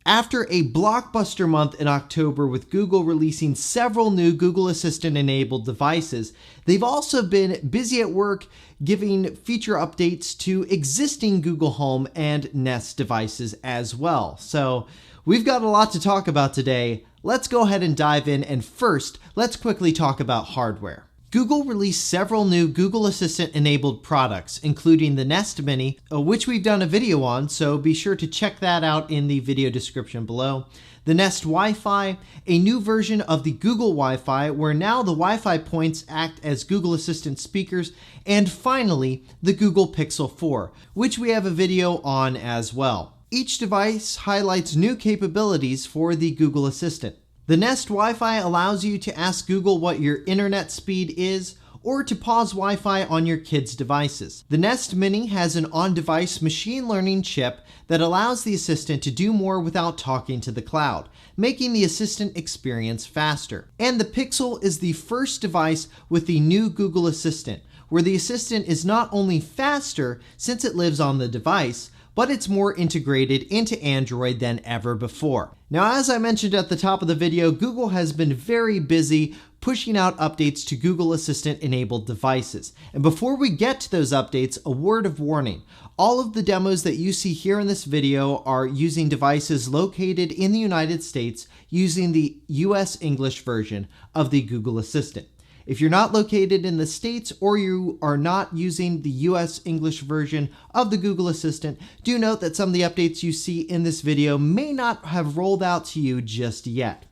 After a blockbuster month in October with Google releasing several new Google Assistant-enabled devices, they've also been busy at work giving feature updates to existing Google Home and Nest devices as well. So we've got a lot to talk about today. Let's go ahead and dive in, and first, let's quickly talk about hardware. Google released several new Google Assistant-enabled products, including the Nest Mini, which we've done a video on, so be sure to check that out in the video description below. The Nest Wi-Fi, a new version of the Google Wi-Fi, where now the Wi-Fi points act as Google Assistant speakers, and finally, the Google Pixel 4, which we have a video on as well. Each device highlights new capabilities for the Google Assistant. The Nest Wi-Fi allows you to ask Google what your internet speed is, or to pause Wi-Fi on your kids' devices. The Nest Mini has an on-device machine learning chip that allows the Assistant to do more without talking to the cloud, making the Assistant experience faster. And the Pixel is the first device with the new Google Assistant, where the Assistant is not only faster since it lives on the device, but it's more integrated into Android than ever before. Now, as I mentioned at the top of the video, Google has been very busy pushing out updates to Google Assistant-enabled devices. And before we get to those updates, a word of warning. All of the demos that you see here in this video are using devices located in the United States using the US English version of the Google Assistant. If you're not located in the States or you are not using the US English version of the Google Assistant, do note that some of the updates you see in this video may not have rolled out to you just yet.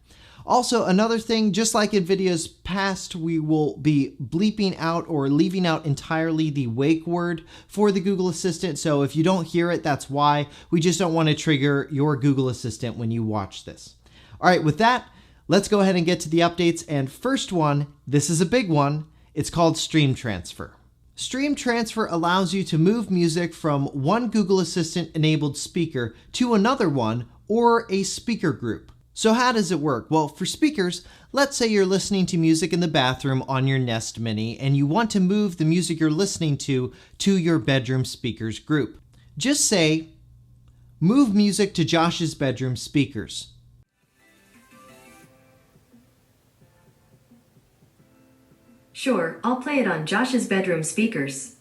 Also, another thing, just like in videos past, we will be bleeping out or leaving out entirely the wake word for the Google Assistant. So if you don't hear it, that's why. We just don't want to trigger your Google Assistant when you watch this. All right, with that, let's go ahead and get to the updates, and first one, this is a big one, it's called Stream Transfer. Stream Transfer allows you to move music from one Google Assistant-enabled speaker to another one or a speaker group. So how does it work? Well, for speakers, let's say you're listening to music in the bathroom on your Nest Mini and you want to move the music you're listening to your bedroom speakers group. Just say, move music to Josh's bedroom speakers. Sure, I'll play it on Josh's bedroom speakers.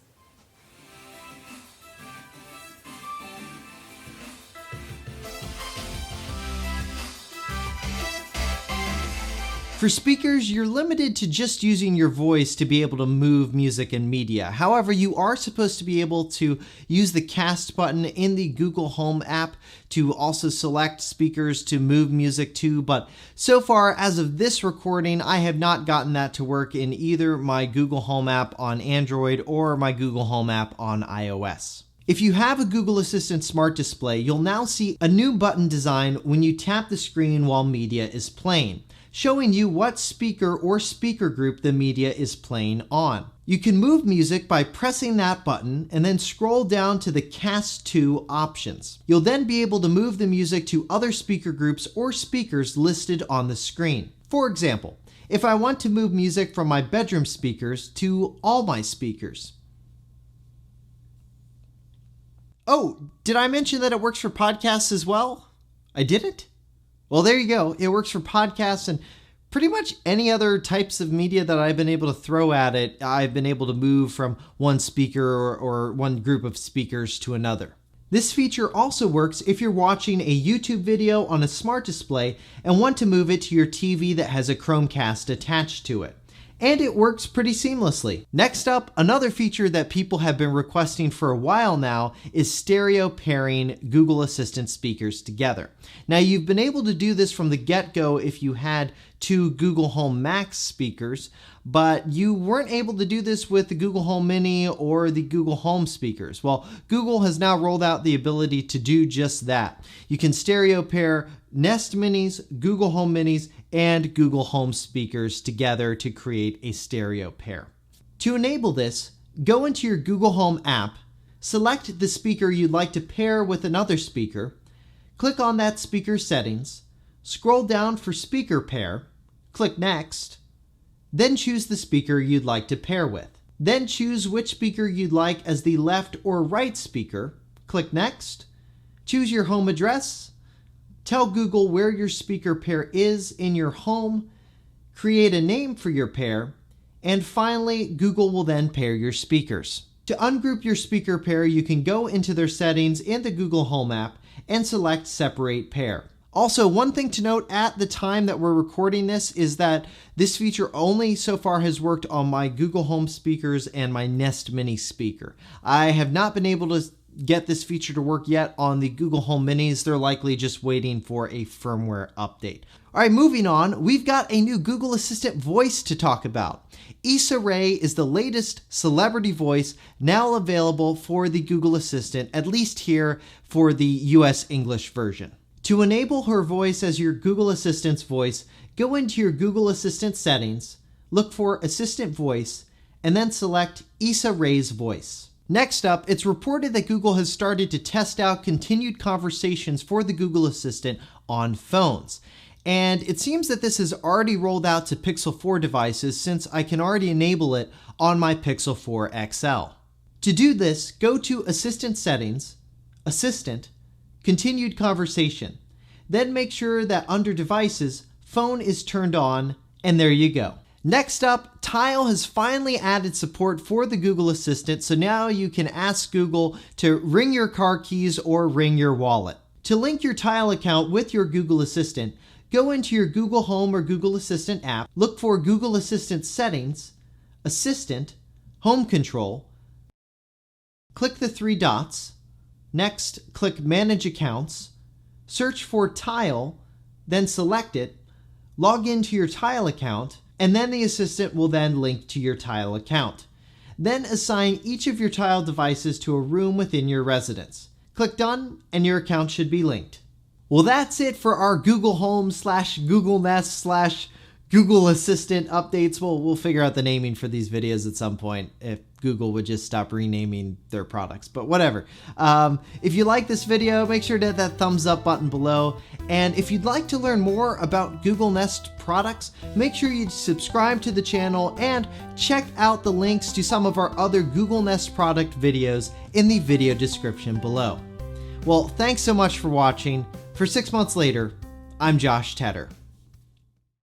For speakers, you're limited to just using your voice to be able to move music and media. However, you are supposed to be able to use the cast button in the Google Home app to also select speakers to move music to, but so far, as of this recording, I have not gotten that to work in either my Google Home app on Android or my Google Home app on iOS. If you have a Google Assistant Smart Display, you'll now see a new button design when you tap the screen while media is playing, showing you what speaker or speaker group the media is playing on. You can move music by pressing that button and then scroll down to the Cast To options. You'll then be able to move the music to other speaker groups or speakers listed on the screen. For example, if I want to move music from my bedroom speakers to all my speakers. Oh, did I mention that it works for podcasts as well? I didn't? Well, there you go. It works for podcasts and pretty much any other types of media that I've been able to throw at it. I've been able to move from one speaker or one group of speakers to another. This feature also works if you're watching a YouTube video on a smart display and want to move it to your TV that has a Chromecast attached to it. And it works pretty seamlessly. Next up, another feature that people have been requesting for a while now is stereo pairing Google Assistant speakers together. Now, you've been able to do this from the get-go if you had two Google Home Max speakers, but you weren't able to do this with the Google Home Mini or the Google Home speakers. Well, Google has now rolled out the ability to do just that. You can stereo pair Nest Minis, Google Home Minis, and Google Home speakers together to create a stereo pair. To enable this, go into your Google Home app, select the speaker you'd like to pair with another speaker, click on that speaker's settings, scroll down for speaker pair, click Next, then choose the speaker you'd like to pair with. Then choose which speaker you'd like as the left or right speaker, click Next, choose your home address, tell Google where your speaker pair is in your home, create a name for your pair, and finally, Google will then pair your speakers. To ungroup your speaker pair, you can go into their settings in the Google Home app and select Separate Pair. Also, one thing to note at the time that we're recording this is that this feature only so far has worked on my Google Home speakers and my Nest Mini speaker. I have not been able to get this feature to work yet on the Google Home Minis. They're likely just waiting for a firmware update. All right, moving on, we've got a new Google Assistant voice to talk about. Issa Rae is the latest celebrity voice now available for the Google Assistant, at least here for the US English version. To enable her voice as your Google Assistant's voice, go into your Google Assistant settings, look for Assistant Voice, and then select Issa Rae's voice. Next up, it's reported that Google has started to test out continued conversations for the Google Assistant on phones. And it seems that this has already rolled out to Pixel 4 devices since I can already enable it on my Pixel 4 XL. To do this, go to Assistant Settings, Assistant, Continued Conversation. Then make sure that under Devices, Phone is turned on, and there you go. Next up, Tile has finally added support for the Google Assistant, so now you can ask Google to ring your car keys or ring your wallet. To link your Tile account with your Google Assistant, go into your Google Home or Google Assistant app, look for Google Assistant Settings, Assistant, Home Control, click the three dots, next click Manage Accounts, search for Tile, then select it, log into your Tile account, and then the Assistant will then link to your Tile account. Then assign each of your Tile devices to a room within your residence. Click Done, and your account should be linked. Well, that's it for our Google Home / Google Nest / Google Assistant updates. We'll figure out the naming for these videos at some point if Google would just stop renaming their products, but whatever. If you like this video, make sure to hit that thumbs up button below. And if you'd like to learn more about Google Nest products, make sure you subscribe to the channel and check out the links to some of our other Google Nest product videos in the video description below. Well, thanks so much for watching. For 6 months later, I'm Josh Tedder.